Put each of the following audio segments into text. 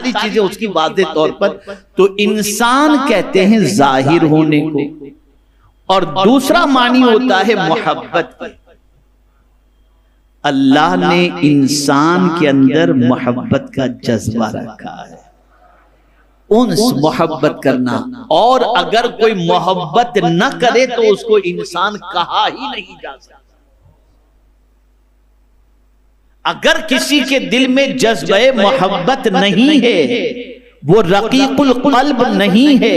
सारी चीजें उसकी वाज़ेह तौर पर। तो इंसान कहते हैं जाहिर होने को, और दूसरा मानी होता है मोहब्बत की। अल्लाह ने इंसान के अंदर मोहब्बत का जज्बा रखा है, उन्स मोहब्बत करना। और अगर कोई मोहब्बत न करे तो उसको इंसान कहा ही नहीं जा सकता। अगर किसी के दिल में जज्बे मोहब्बत नहीं है, वो रकीकुल कल्ब नहीं है,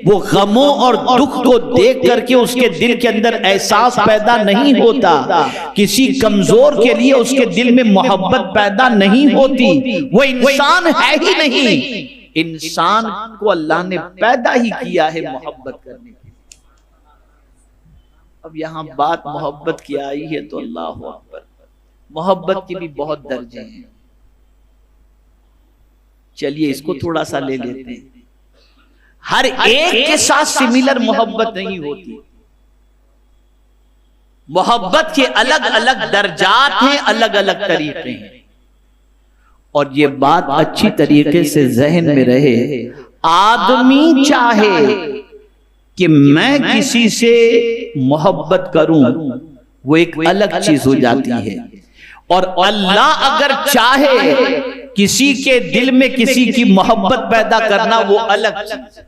वो गमों और दुख को देख करके उसके दिल के अंदर एहसास पैदा नहीं होता, किसी कमजोर के लिए उसके दिल में मोहब्बत पैदा नहीं होती, वो इंसान है ही नहीं। इंसान को अल्लाह ने पैदा ही किया है मोहब्बत करने के लिए। अब यहां बात मोहब्बत की आई है तो अल्लाह अकबर, मोहब्बत के भी बहुत दर्जे हैं। चलिए इसको थोड़ा सा ले लेते हैं। हर एक के साथ सिमिलर मोहब्बत नहीं होती। मोहब्बत के अलग अलग दर्जात हैं, अलग अलग तरीके हैं। और ये बात अच्छी तरीके से जहन में रहे, आदमी चाहे कि मैं किसी से मोहब्बत करूं, वो एक अलग चीज हो जाती है। और अल्लाह अगर चाहे किसी के दिल में किसी की मोहब्बत पैदा करना, वो अलग चीज।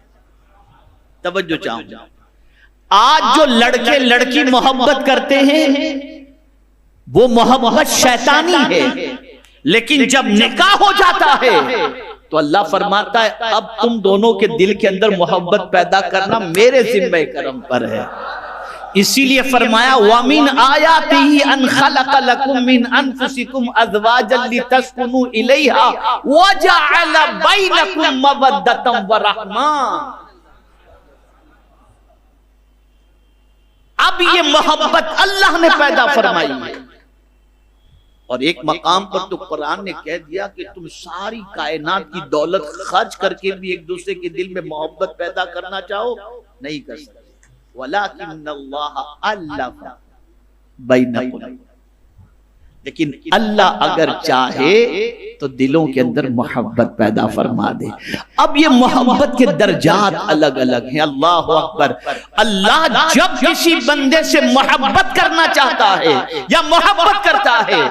तवज्जो चाहूंगा, आज जो लड़के लड़की मोहब्बत करते हैं वो मोहब्बत शैतानी है, लेकिन जब निकाह हो जाता है तो अल्लाह फरमाता है अब तुम दोनों के दिल के अंदर मोहब्बत पैदा करना मेरे जिम्मे करम पर है। इसीलिए फरमाया वमिन आयातिही अन खलक़ लकुम मिन अनफुसिकुम अज़वाजन लितस्कुनु इलैहा व जअल बैनकुम मवद्दतन व रहमा। अब ये मोहब्बत अल्लाह ने पैदा फरमाई है। और एक मकाम पर तो कुरान ने कह दिया कि तुम सारी कायनात की दौलत खर्च करके भी एक दूसरे के दिल में मोहब्बत पैदा करना चाहो नहीं कर सकते। वलाकिन्नल्लाह अल्लफ़ बैनकुम, लेकिन अल्लाह अगर चाहे तो दिलों के अंदर मोहब्बत पैदा फरमा दे। अब ये मोहब्बत के दर्जात अलग अलग हैं। अल्लाह अकबर। अल्लाह जब किसी बंदे से मोहब्बत करना चाहता है या मोहब्बत करता है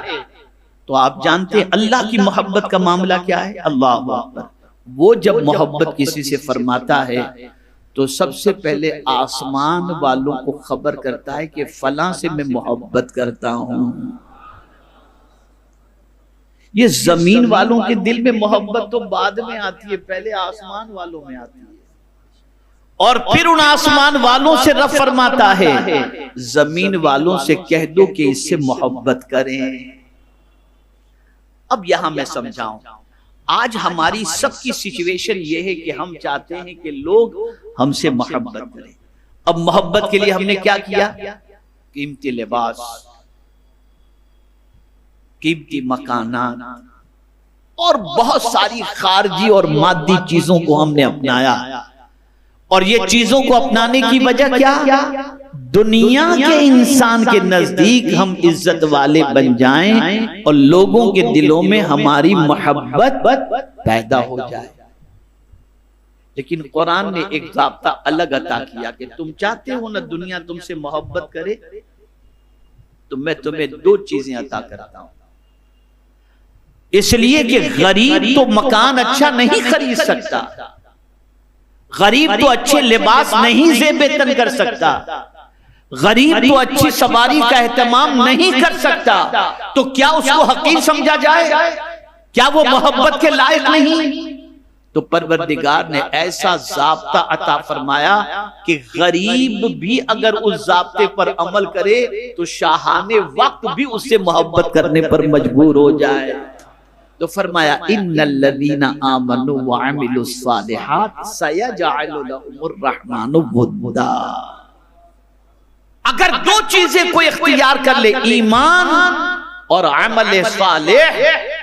तो आप जानते हैं अल्लाह की मोहब्बत का मामला क्या है। अल्लाह अकबर। वो जब मोहब्बत किसी से फरमाता है तो सबसे पहले आसमान वालों को खबर करता है कि फलां से मैं मोहब्बत करता हूं। ये जमीन वालों के दिल में मोहब्बत तो बाद में आती है, पहले आसमान वालों में आती है। और फिर उन आसमान वालों से रब फरमाता है जमीन वालों से कह दो कि इससे मोहब्बत करें। अब यहां मैं समझाऊं, आज हमारी सबकी सिचुएशन ये है कि हम चाहते हैं कि लोग हमसे मोहब्बत करें। अब मोहब्बत के लिए हमने क्या किया? कीमती लिबास, कीमती मकानात और बहुत सारी खारजी और मादी चीजों को हमने अपनाया। और ये चीजों को अपनाने की वजह क्या? दुनिया के इंसान के नजदीक हम इज्जत वाले बन जाएं और लोगों के दिलों में हमारी मोहब्बत पैदा हो जाए। लेकिन कुरान ने एक ज़ाब्ता अलग अता किया कि तुम चाहते हो ना दुनिया तुमसे मोहब्बत करे तो मैं तुम्हें दो चीजें अता करता हूं। इसलिए कि गरीब तो मकान अच्छा नहीं खरीद सकता, गरीब तो अच्छे लिबास नहीं ज़ेब-ए-तन कर सकता, गरीब तो अच्छी सवारी का एहतमाम नहीं कर सकता, तो क्या उसको हकीर समझा जाए? क्या वो मोहब्बत के लायक नहीं? तो परवरदिगार ने ऐसा ज़ाब्ता अता फरमाया कि गरीब भी अगर उस ज़ाब्ते पर अमल करे तो शाहाने वक्त भी उससे मोहब्बत करने पर मजबूर हो जाए। तो फरमाया इन्नल्लज़ीना आमनू व अमिलुस्सालिहात सयजअलु लहुमुर रहमानु वुद्दा। अगर दो चीजें कोई इख्तियार कर ले, ईमान और अमल सालेह,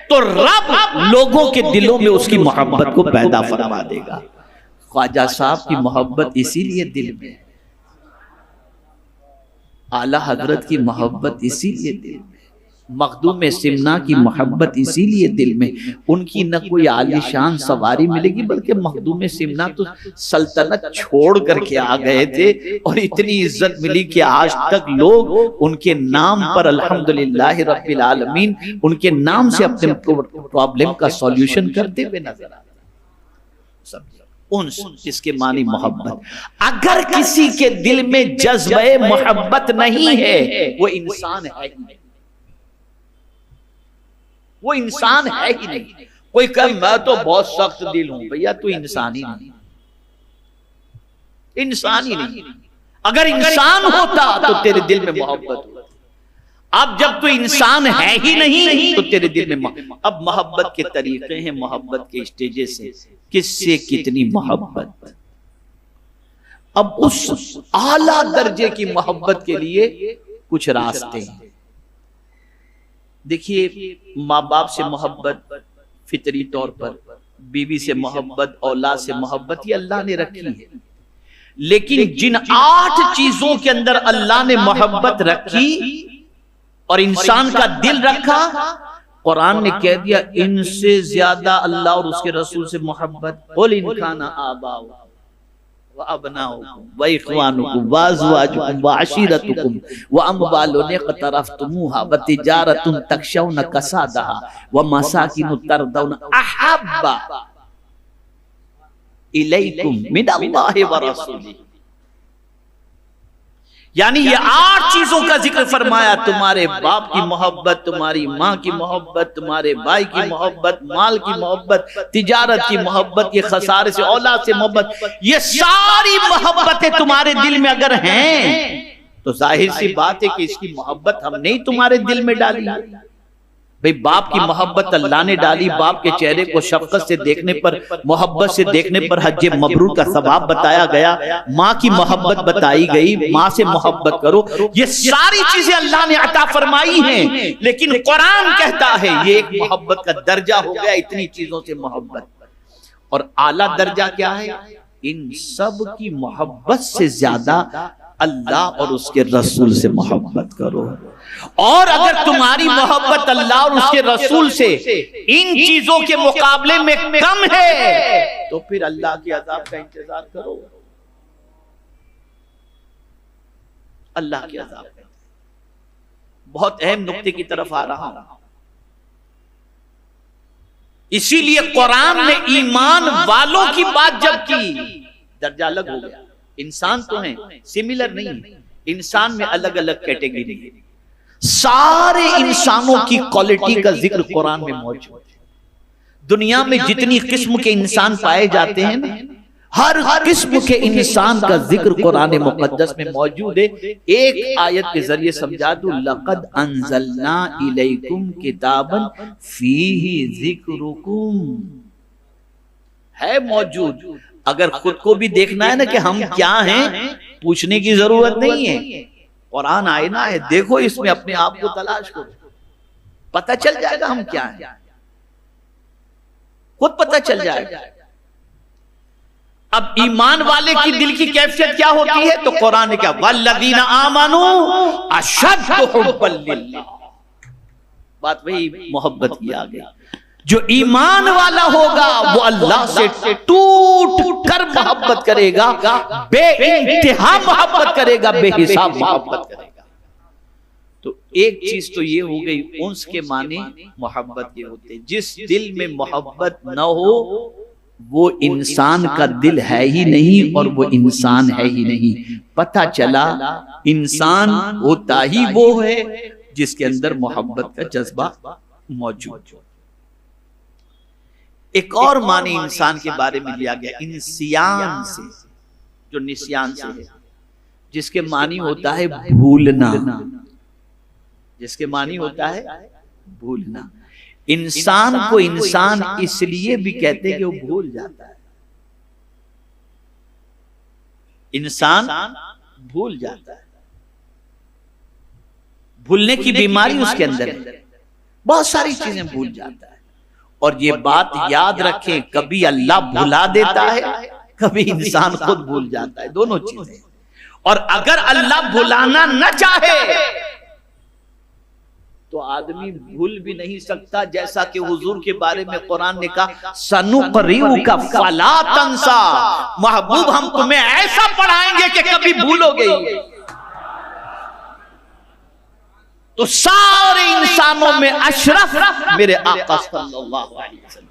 तो रब लोगों के दिलों में उसकी मोहब्बत को पैदा फरमा देगा। ख्वाजा साहब की मोहब्बत इसीलिए दिल में, आला हजरत की मोहब्बत इसीलिए दिल में। मखदूम सिमना की मोहब्बत इसीलिए दिल में, उनकी न कोई आलिशान सवारी मिलेगी, बल्कि मखदूम सिमना तो सल्तनत छोड़ करके आ गए थे और इतनी इज्जत मिली कि आज तक लोग उनके नाम पर अल्हम्दुलिल्लाह रब्बिल आलमीन उनके नाम से अपने प्रॉब्लम का सॉल्यूशन करते हुए नजर आ। उन्स इसके मानी मोहब्बत। अगर किसी के दिल में जज्बे मोहब्बत नहीं है वो इंसान है ही नहीं, वो इंसान है ही नहीं। कोई कहे मैं तो बहुत सख्त दिल हूं, भैया तू इंसान ही नहीं, इंसान ही नहीं। अगर इंसान होता तो तेरे दिल में मोहब्बत होती। अब जब तू इंसान है ही नहीं तो तेरे दिल में अब मोहब्बत के तरीके हैं, मोहब्बत के स्टेजेस से किससे कितनी मोहब्बत। अब उस आला दर्जे की मोहब्बत के लिए कुछ रास्ते हैं। देखिए, माँ बाप से मोहब्बत फितरी तौर पर, बीवी से मोहब्बत, औलाद से मोहब्बत, ये अल्लाह ने रखी है। लेकिन जिन 8 चीजों के अंदर अल्लाह ने मोहब्बत रखी और इंसान का दिल रखा, कुरान ने कह दिया इनसे ज्यादा अल्लाह और उसके रसूल से मोहब्बत। कुल इन काना आबाओ व अबनाओकुम व इख्वानुकुम व अज़वाजुकुम व अशीरतुकुम व अम्वालुन इक़्तरफ़्तुमूहा व तिजारतुन तख़शौना कसादहा व मसाकिनु तरदौना अहब्बा इलैकुम मिनल्लाहि व रसूलिही। यानी ये 8 चीजों का जिक्र फरमाया। तुम्हारे बाप की मोहब्बत, तुम्हारी माँ की मोहब्बत, तुम्हारे भाई की मोहब्बत, माल की मोहब्बत, तिजारत की मोहब्बत, ये खसारे से, औलाद से मोहब्बत, ये सारी मोहब्बतें तुम्हारे दिल में अगर हैं तो जाहिर सी बात है कि इसकी मोहब्बत हमने ही तुम्हारे दिल में डाली। भाई बाप की मोहब्बत अल्लाह ने डाली, बाप के चेहरे को शफकत से देखने पर, मोहब्बत से देखने पर हज मबरूर का सवाब बताया गया, माँ की मोहब्बत बताई गई, माँ से मोहब्बत करो। ये सारी चीजें अल्लाह ने अता फरमाई हैं, लेकिन कुरान कहता है ये एक मोहब्बत का दर्जा हो गया, इतनी चीजों से मोहब्बत। और आला दर्जा क्या है? इन सब की मोहब्बत से ज्यादा अल्लाह और उसके रसूल से मोहब्बत करो। और अगर तुम्हारी मोहब्बत अल्लाह और उसके रसूल से इन चीजों के मुकाबले में कम है तो फिर अल्लाह के अज़ाब का इंतजार करो। अल्लाह के अज़ाब का। बहुत अहम नुक्ते की तरफ आ रहा हूं। इसीलिए कुरान ने ईमान वालों की बात जब की, दर्जा अलग हो गया। इंसान तो हैं, सिमिलर नहीं है, इंसान में अलग अलग कैटेगरी है। सारे इंसानों की क्वालिटी का जिक्र कुरान में मौजूद है। दुनिया में जितनी किस्म के इंसान पाए जाते हैं ना, हर किस्म के इंसान का जिक्र कुरान मुकद्दस में मौजूद है। एक आयत के जरिए समझा दूं, लक़द अंज़लना इलैकुम किताबन फीही ज़िक्रुकुम, है मौजूद। अगर खुद को भी देखना है ना कि हम क्या हैं, पूछने की जरूरत नहीं है। कुरान आईना है, देखो इसमें अपने आप को तलाश करो, पता चल जाएगा हम क्या हैं, खुद पता चल जाएगा। अब ईमान वाले की दिल की कैफियत क्या होती है? तो कुरान ने क्या, वल्लज़ीना आमनू अशद्दु हुब्बन लिल्लाह, बात वही मोहब्बत की आ गई। जो ईमान वाला होगा वो अल्लाह से टूट कर मोहब्बत करेगा, बेइंतहा मोहब्बत करेगा, बेहिसाब मोहब्बत करेगा। तो एक चीज तो ये हो गई, उनके माने मोहब्बत के होते। जिस दिल में मोहब्बत न हो वो इंसान का दिल है ही नहीं और वो इंसान है ही नहीं। पता चला इंसान होता ही वो है जिसके अंदर मोहब्बत का जज्बा मौजूद। एक और माने इंसान के बारे में लिया गया, इंसियान से, जो निस्यान से है, जिसके मानी होता है भूलना, जिसके मानी होता है भूलना। इंसान को इंसान इसलिए भी कहते हैं कि वो भूल जाता है। इंसान भूल जाता है, भूलने की बीमारी उसके अंदर है, बहुत सारी चीजें भूल जाता है। और ये बात याद रखें, कभी अल्लाह भुला देता है, कभी इंसान खुद भूल जाता है, दोनों चीजें। और अगर अल्लाह भुलाना न चाहे तो आदमी भूल भी नहीं सकता, जैसा कि हुजूर के बारे में कुरान ने कहा सनुक़रिउका फला तंसा, महबूब हम तुम्हें ऐसा पढ़ाएंगे कि कभी भूलोगे ही। तो सारे इंसानों में अशरफ मेरे आका सल्लल्लाहु अलैहि वसल्लम,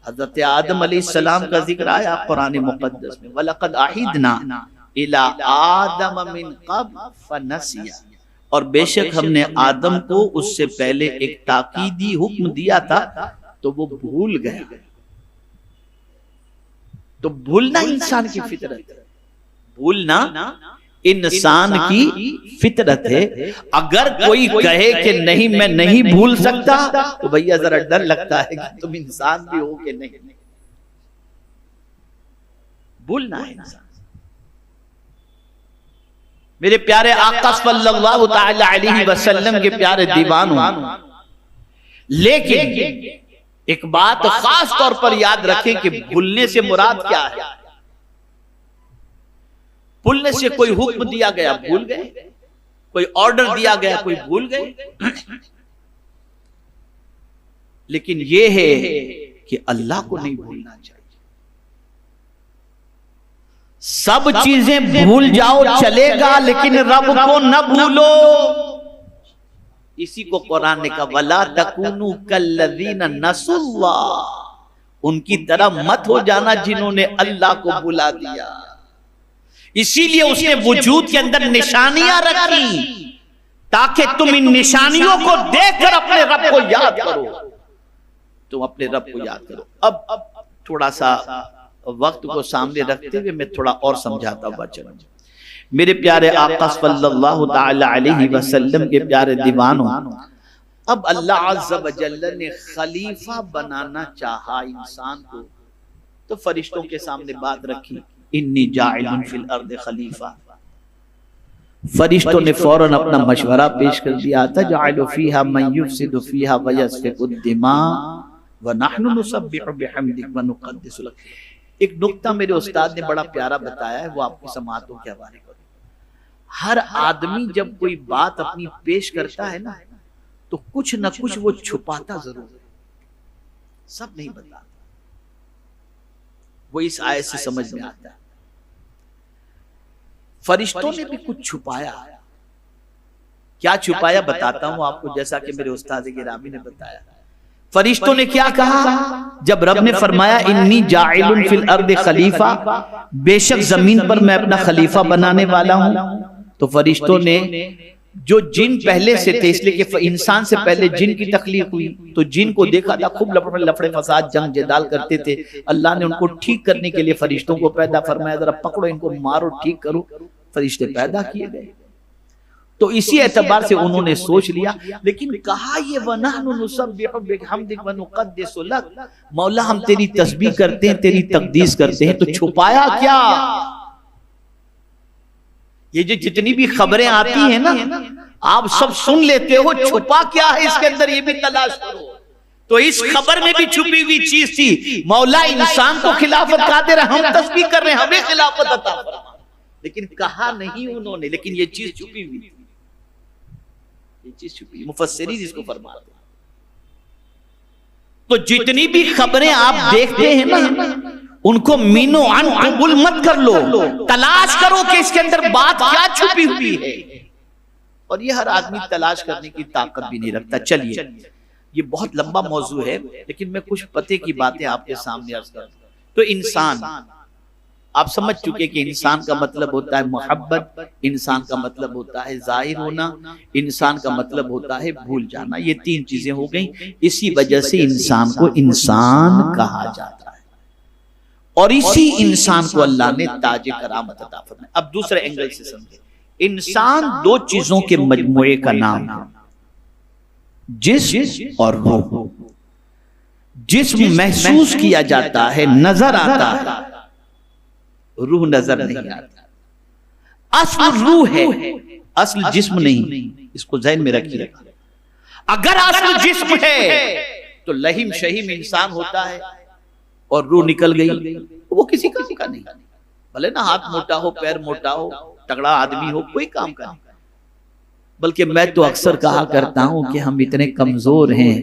हज़रत आदम अलैहिस्सलाम का जिक्र आया कुरान मुक़द्दस में, वलक़द अहिदना इला आदम मिन क़ब्ल फनसिया, और बेशक हमने आदम को उससे पहले एक ताकीदी हुक्म दिया था तो वो भूल गया। तो भूलना इंसान की फितरत है, भूलना इंसान की फितरत है। अगर कोई कहे कि नहीं मैं नहीं भूल सकता, तो भैया जरा डर लगता है कि तुम इंसान भी हो कि नहीं। भूलना है इंसान। मेरे प्यारे आका सल्लल्लाहु तआला अलैहि वसल्लम के प्यारे दीवानों, लेकिन एक बात खास तौर पर याद रखें कि भूलने से मुराद क्या है। भूलने से कोई हुक्म दिया गया भूल गए, कोई ऑर्डर दिया गया कोई भूल गए, लेकिन यह है कि अल्लाह को नहीं भूलना चाहिए। सब चीजें भूल जाओ चलेगा, लेकिन रब को न भूलो। इसी को कुरान ने कहा वला तकुनु कल्लज़ीना नसुल्लाह, उनकी तरह मत हो जाना जिन्होंने अल्लाह को भुला दिया। इसीलिए उसने वजूद के अंदर निशानियां रखी ताकि तुम इन निशानियों को देखकर अपने रब को याद करो, तुम अपने रब को याद करो। अब थोड़ा सा वक्त को सामने रखते हुए मैं थोड़ा और समझाता हुआ चलूं। मेरे प्यारे आका सल्लल्लाहु तआला अलैहि वसल्लम के प्यारे दीवानों, अब अल्लाह अज़्ज़ व जल्ल ने खलीफा बनाना चाहा इंसान को, तो फरिश्तों के सामने बात रखी, इन्नी जाइलुन फिल अर्द खलीफा। फरिश्तों ने फौरन अपना मशवरा पेश कर दिया था, जाइलु फीहा मन युफ्सिदु फीहा व यस्फिकु दिमा व नहनु नुसब्बिहु बिहम्दिक व नुक़द्दिसु लक। एक नुक्ता मेरे उस्ताद ने बड़ा प्यारा बताया है, वो आपकी समाअतों के हवाले करूं। हर आदमी जब कोई बात अपनी पेश करता है ना, तो कुछ न कुछ वो छुपाता जरूर है, सब नहीं बताता। वो इस आयत से समझ में आता है। फरिश्तों ने भी कुछ छुपाया। क्या छुपाया बताता हूं आपको, जैसा कि मेरे उस्ताद गिरामी ने बताया। फरिश्तों ने क्या कहा जब रब ने फरमाया इन्नी जाइलुन फिल अर्द खलीफा, बेशक जमीन पर मैं अपना खलीफा बनाने वाला हूं, तो फरिश्तों ने जो जिन पहले से थे, इसलिए कि इंसान से पहले जिन की तख्लीक हुई, तो जिन को देखा था खूब लफड़े फसाद जंग जदाल करते थे। अल्लाह ने उनको ठीक करने के लिए फरिश्तों को पैदा फरमाया, जरा पकड़ो इनको, मारो, ठीक करो। फरिश्ते पैदा किए गए। तो इसी एतबार से उन्होंने सोच लिया, लेकिन कहा ये वनहनु नुसब्बिहु बिहम्दिक व नुक़द्दिसु लक, मौला हम तेरी तस्बीह करते हैं, तेरी तक़दीस करते हैं। तो छुपाया क्या? ये जो जितनी भी खबरें आती हैं ना, आप सब सुन लेते हो, छुपा क्या है इसके अंदर ये भी तलाश करो। तो इस खबर में भी छुपी हुई चीज थी। मौला इंसान को खिलाफत कादिर, हम तस्बीह कर रहे हैं, हमें खिलाफत अता फरमा, लेकिन कहा नहीं उन्होंने, लेकिन ये चीज छुपी हुई थी, ये चीज छुपी। मुफस्सिरीन इसको फरमाते हैं। तो जितनी भी खबरें आप देखते हैं ना, उनको मीनो अन कबूल मत कर लो, तलाश करो कि इसके अंदर बात क्या छुपी हुई है। और ये हर आदमी तलाश करने की ताकत भी नहीं रखता। चलिए, ये बहुत लंबा मौजू है, लेकिन मैं कुछ पते की बातें आपके सामने अर्ज कर दूं। तो इंसान, आप समझ चुके कि इंसान का मतलब होता है मोहब्बत, इंसान का मतलब होता है जाहिर होना, इंसान का मतलब होता है भूल जाना। ये तीन चीजें हो गई। इसी वजह से इंसान को इंसान कहा जाता है, और इसी इंसान को अल्लाह ने ताज करामत अता फरमाया। अब दूसरे एंगल से समझे, इंसान दो चीजों के मजमुए का नाम है, जिस्म और रूह। जिस्म महसूस किया जाता है, नजर आता है, रूह नजर नहीं आता। असल रूह है, असल जिस्म नहीं। इसको ज़हन में रखिए। अगर असल जिस्म है तो लहीम शहीम इंसान होता है और रूह निकल गई, वो किसी काम का नहीं। भले ना हाथ मोटा हो, पैर मोटा हो, तगड़ा आदमी हो, कोई काम का नहीं। बल्कि मैं तो अक्सर कहा करता हूं कि हम इतने कमजोर हैं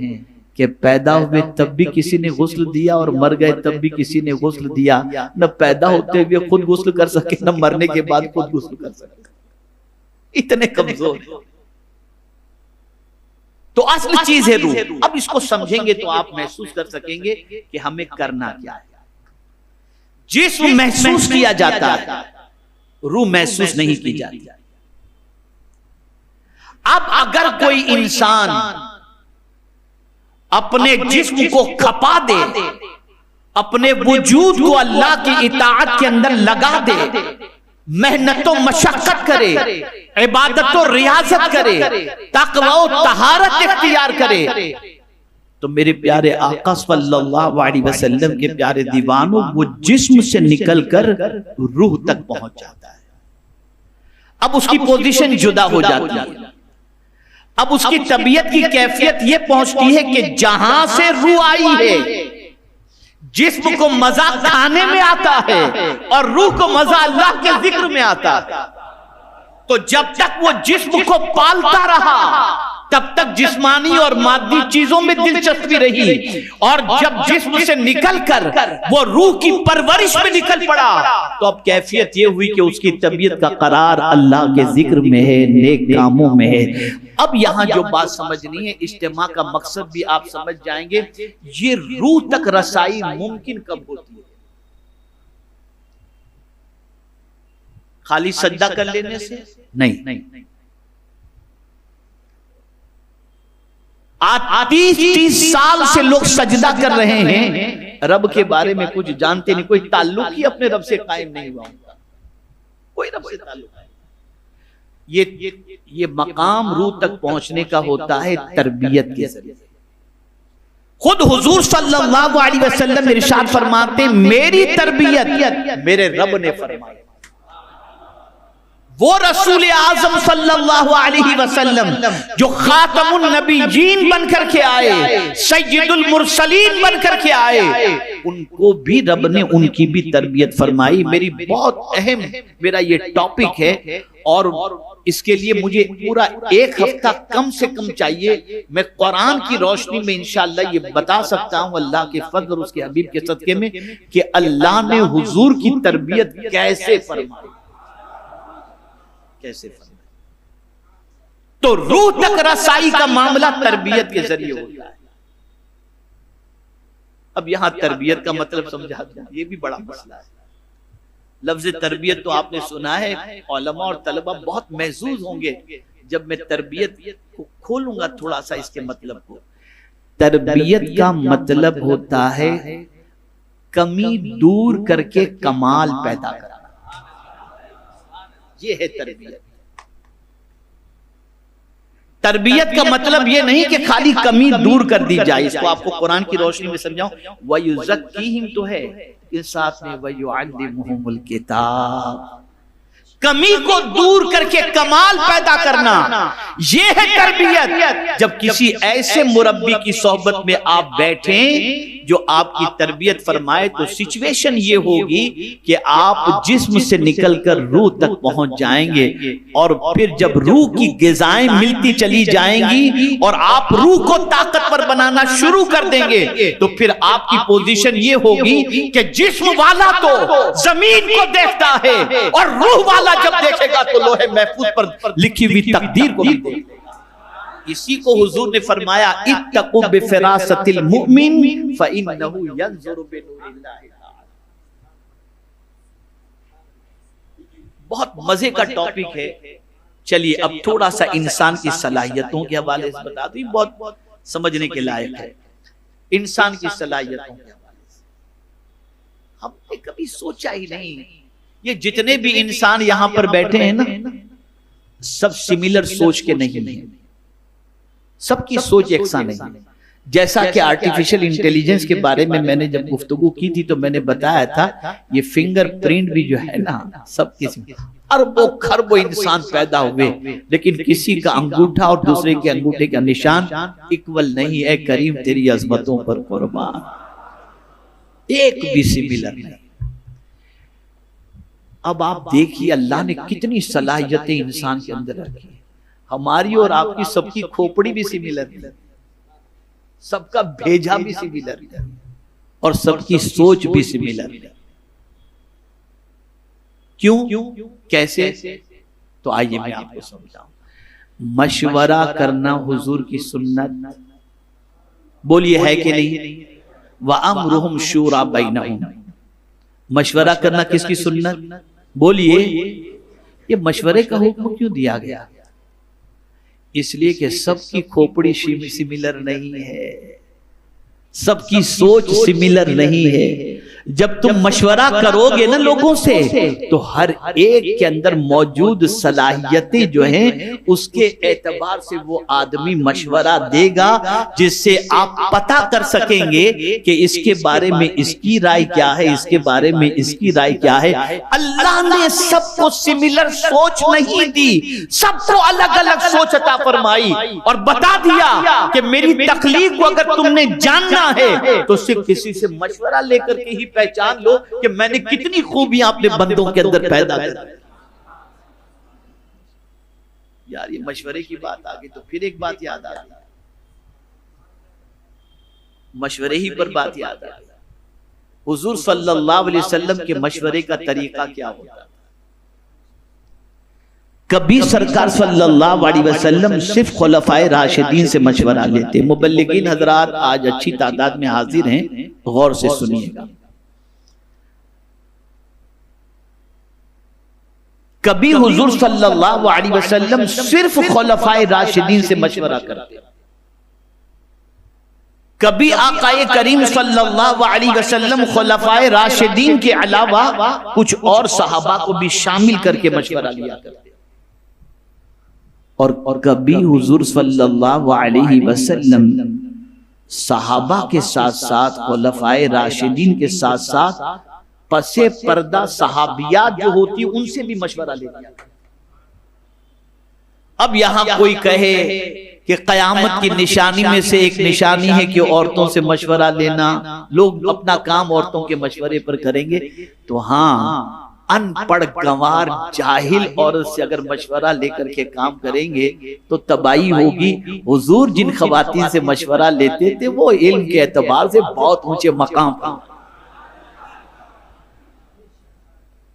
कि पैदा हुए तब भी किसी ने गुस्ल दिया और मर गए तब भी किसी ने गुस्ल दिया। न पैदा होते हुए खुद गुस्ल कर सके, न मरने के बाद खुद गुस्ल कर सके, इतने कमजोर हैं। तो असली चीज है रूह। अब इसको समझेंगे तो आप महसूस कर सकेंगे कि हमें करना क्या है। जिस्म महसूस किया जाता है, रूह महसूस नहीं की जाती। अब अगर कोई इंसान अपने जिस्म को खपा दे, अपने वजूद को अल्लाह की इताअत के अंदर लगा दे, मेहनत और मशक्कत करे, इबादत और रियाजत करे, तक़वा और तहारत इख्तियार करे, तो मेरे प्यारे आका सल्लल्लाहु अलैहि वसल्लम के प्यारे दीवानों, वो जिस्म से निकलकर रूह तक पहुंच जाता है। अब उसकी पोजीशन जुदा हो जाती है। अब उसकी तबीयत की कैफियत ये पहुंचती है कि जहां से रूह आई है, जिस्म को मजा खाने में आता है और रूह को मजा अल्लाह के जिक्र में आता है। तो जब तक वो जिस्म को पालता रहा तब तक जिस्मानी और मादी चीजों में दिलचस्पी रही, और जब जिस्म से निकलकर वो रूह की परवरिश में निकल पड़ा तो अब कैफियत ये हुई कि उसकी तबीयत का करार अल्लाह के जिक्र में है, नेक कामों में है। अब यहां जो बात समझनी है, इज्तिमा का मकसद भी आप समझ जाएंगे, ये रूह तक रसाई मुमकिन कब होती है? खाली सजदा कर लेने से नहीं। आज 30 साल से लोग सजदा कर रहे हैं, रब के बारे में कुछ जानते नहीं, कोई ताल्लुक ही अपने रब से कायम नहीं हुआ उनका, कोई रब से ताल्लुक नहीं। ये मकाम रूह तक पहुंचने का होता है तरबियत के जरिए। खुद हुजूर सल्लल्लाहु अलैहि वसल्लम इरशाद फरमाते, मेरी तरबियत मेरे रब ने फरमाई। वो रसूल आजम सल्लल्लाहु अलैहि वसल्लम जो खातमुन नबीयीन बनकर के आए, सय्यदुल मुरसलीन बनकर के आए, उनको भी रब ने उनकी भी तरबियत फरमाई। मेरी बहुत अहम मेरा ये टॉपिक है और इसके लिए मुझे पूरा 1 हफ्ता कम से कम चाहिए। मैं कुरान की रोशनी में इंशाअल्लाह ये बता सकता हूं अल्लाह के फज़ल और उसके हबीब के सदके में कि अल्लाह ने हुजूर की तरबियत कैसे फरमाई, कैसे फरमाई। तो रूह तक रसाई का मामला तरबियत के जरिए होता है। अब यहां तरबियत का मतलब समझा दें, ये भी बड़ा मसला है। लफ्ज तरबियत तो आपने सुना है, उलमा और तलबा बहुत महसूस होंगे जब मैं तरबियत को खोलूंगा थोड़ा सा इसके मतलब को। तरबियत का मतलब होता है कमी दूर करके कमाल पैदा करना, ये है तरबियत। तरबियत का मतलब ये नहीं कि खाली कमी दूर कर दी जाए, इसको आपको कुरान की रोशनी में समझाऊं। वयुज़क्कीहिम तो है, इस साथ में वयुअल्लिमुहुमुल किताब, कमी को दूर करके कमाल पैदा करना, यह है तरबियत। जब किसी ऐसे मुरब्बी की सोहबत में आप बैठें जो आपकी तरबियत फरमाए, तो सिचुएशन ये होगी कि आप जिस्म से निकलकर रूह तक पहुंच जाएंगे, और फिर जब रूह की गिज़ाएं मिलती चली जाएंगी और आप रूह को ताकतवर बनाना शुरू कर देंगे, तो फिर आपकी पोजीशन ये होगी कि जिस्म वाला तो जमीन को देखता है और रूह वाला जब देखेगा तो लोहे महफूज पर लिखी हुई तकदीर को भी देखेगा। इसी को हुजूर ने फरमाया, इत्तक़ू बिफ़िरासतिल मुमिन फ़इन्नहु यंज़ुरु बिनूरिल्लाहि ताला। बहुत मजे का टॉपिक है। चलिए अब थोड़ा सा इंसान की सलाहियतों के हवाले से बता दूं, बहुत समझने के लायक है। इंसान की सलाहियतों के हवाले से हमने कभी सोचा ही नहीं। ये जितने भी इंसान यहां पर बैठे हैं ना, सब सिमिलर सोच के नहीं है, सबकी सोच एकसा नहीं। जैसा कि आर्टिफिशियल इंटेलिजेंस के बारे में मैंने जब गुफ्तगू की थी तो मैंने बताया था, ये फिंगरप्रिंट भी जो है ना, सब किसी अरबों खरबों इंसान पैदा हुए, लेकिन किसी का अंगूठा और दूसरे के अंगूठे का निशान इक्वल नहीं है। करीम तेरी अज़मतों पर कुर्बान, एक भी सिमिलर नहीं। अब आप देखिए अल्लाह ने कितनी सलाहियतें इंसान के अंदर रखी। हमारी और आपकी सबकी खोपड़ी भी सिमिलर है, सबका भेजा भी सिमिलर है और सबकी सोच भी सिमिलर है। क्यों, कैसे? तो आइए मैं आपको समझाऊं। मशवरा करना हुजूर की सुन्नत, बोलिए है कि नहीं? व अमरुहुम शूरा बैनहुम, मशवरा करना किसकी सुन्नत? बोलिए। ये मशवरे का हुक्म क्यों दिया गया? इसलिए कि सबकी खोपड़ी सिमिलर नहीं है, सबकी सोच सिमिलर नहीं है। जब तुम मशवरा करोगे ना लोगों से, तो हर एक के अंदर मौजूद सलाहियतें जो हैं उसके एतबार से वो आदमी मशवरा देगा, जिससे आप पता कर सकेंगे कि इसके बारे में इसकी राय क्या है, इसके बारे में इसकी राय क्या है। अल्लाह ने सबको सिमिलर सोच नहीं दी, सबको अलग अलग सोच अता फरमाई और बता दिया कि मेरी तख्लीक को अगर तुमने जानना है तो सिर्फ किसी से मशवरा लेकर के ही पहचान लो कि मैंने कितनी खूबियां अपने बंदों के अंदर पैदा कर दी। यार ये मशवरे की बात आ गई तो फिर एक बात याद आ गई, मशवरे ही पर बात याद आ गई। हुजूर सल्लल्लाहु अलैहि वसल्लम के मशवरे का तरीका क्या होता था? कभी सरकार सल्लल्लाहु अलैहि वसल्लम सिर्फ खुलफाए राशिदीन से मशवरा लेते। मुबल्लिगीन हजरात आज अच्छी तादाद में हाजिर हैं, गौर से सुनिएगा। कभी हुजूर सल्लल्लाहु अलैहि वसल्लम सिर्फ खुलफाए राशिदीन से मशवरा करते, कभी आकाए करीम सल्लल्लाहु अलैहि वसल्लम खुलफाए राशिदीन के अलावा कुछ और सहाबा को भी शामिल करके मशवरा लिया करते। और कभी हुजूर सल्लल्लाहु अलैहि वसल्लम सहाबा के साथ साथ खुलफाए राशिदीन के साथ साथ पसे पर्दा सहाबियात जो होती उनसे भी मशवरा लेते। अब यहां कोई कहे कि कयामत की निशानी में से एक निशानी है कि औरतों से मशवरा लेना, लोग अपना काम औरतों के मशवरे पर करेंगे। तो हाँ, अनपढ़ गंवार जाहिल औरत से अगर मशवरा लेकर के काम करेंगे तो तबाही होगी। हुजूर जिन खवातीन से मशवरा लेते थे वो इल्म के एतबार से बहुत ऊंचे मकाम पर।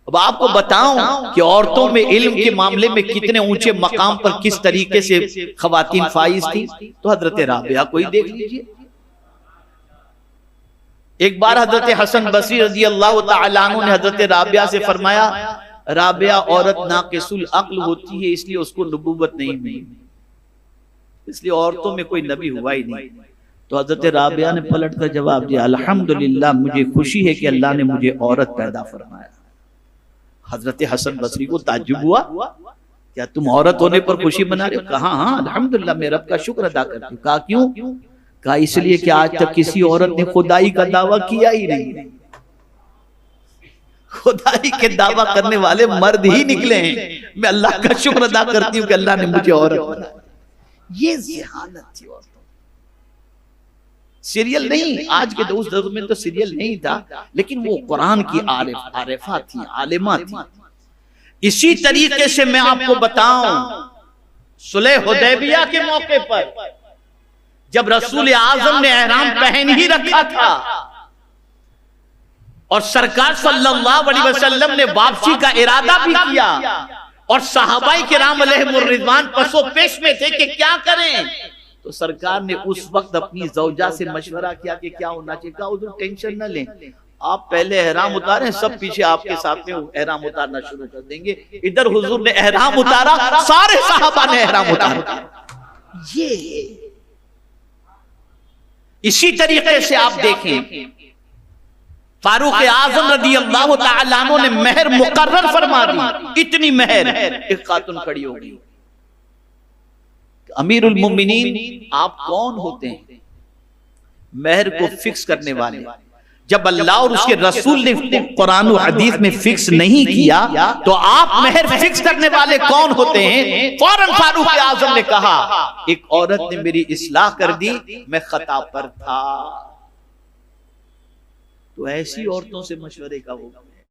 अब आपको बताऊं कि औरतों में इल्म के मामले में कितने ऊंचे मकाम पर किस तरीके से खवातीन फाइज थी, तो हजरत राबिया को ही देख लीजिए। एक बार हजरत हसन बसरी रजी अल्लाह तआला अन्हु ने हजरत राबिया से फरमाया, राबिया औरत नाकिसुल अक्ल होती है, इसलिए उसको नबूवत नहीं मिली, इसलिए औरतों में कोई नबी हुआ ही नहीं। तो हजरत राबिया ने पलट कर जवाब दिया, अल्हम्दुलिल्लाह, मुझे खुशी है कि अल्लाह ने मुझे औरत पैदा फरमाया। हजरत हसन बसरी को ताज्जुब हुआ, क्या तुम औरत होने पर खुशी मना रहे हो? कहा हाँ अल्हम्दुलिल्लाह, मैं रब का शुक्र अदा करती हूँ। कहा क्यों? कहा इसलिए कि आज तक किसी औरत ने खुदाई का दावा किया ही नहीं। खुदाई के दावा करने वाले मर्द ही निकले हैं। मैं अल्लाह का शुक्र अदा करती हूँ कि अल्लाह ने मुझे औरत बनाया। ये ज़हानत थी औरतों। सीरियल नहीं, आज के उस दौर में तो सीरियल नहीं था, लेकिन वो कुरान की आरिफा थी, आलिमा थी। इसी तरीके से मैं आपको बताऊं, सुलह हुदैबिया के मौके पर जब रसूल आजम ने एहराम पहन ही रखा था और सरकार सल्लल्लाहु अलैहि वसल्लम ने वापसी का इरादा भी किया और सहाबाए किराम अलैहिमुर रिज़वान पसो पेश में थे कि क्या करें, तो सरकार ने उस वक्त अपनी ज़ौजा से मशवरा किया कि क्या होना चाहिए। कहा उधर टेंशन न लें, आप पहले एहराम उतारें, सब पीछे आपके साथ में एहराम उतारना शुरू कर देंगे। इधर हुजूर ने एहराम उतारा, सारे सहाबा ने एहराम उतारा। ये इसी तरीके से आप देखें, फारूक आजम रज़ी अल्लाह तआला अन्हु ने मेहर मुकर्रर फरमा दी। इतनी मेहर, एक खातून खड़ी हो गई, अमीरुल मोमिनीन आप कौन होते हैं मेहर को फिक्स करने वाले? जब अल्लाह और उसके रसूल ने कुरान और हदीस में फिक्स नहीं किया तो आप मेहर फिक्स करने वाले कौन होते हैं? फौरन फारूक आजम ने कहा, एक औरत ने मेरी इस्लाह कर दी, मैं खता पर था। तो ऐसी औरतों से मशवरे का होगा।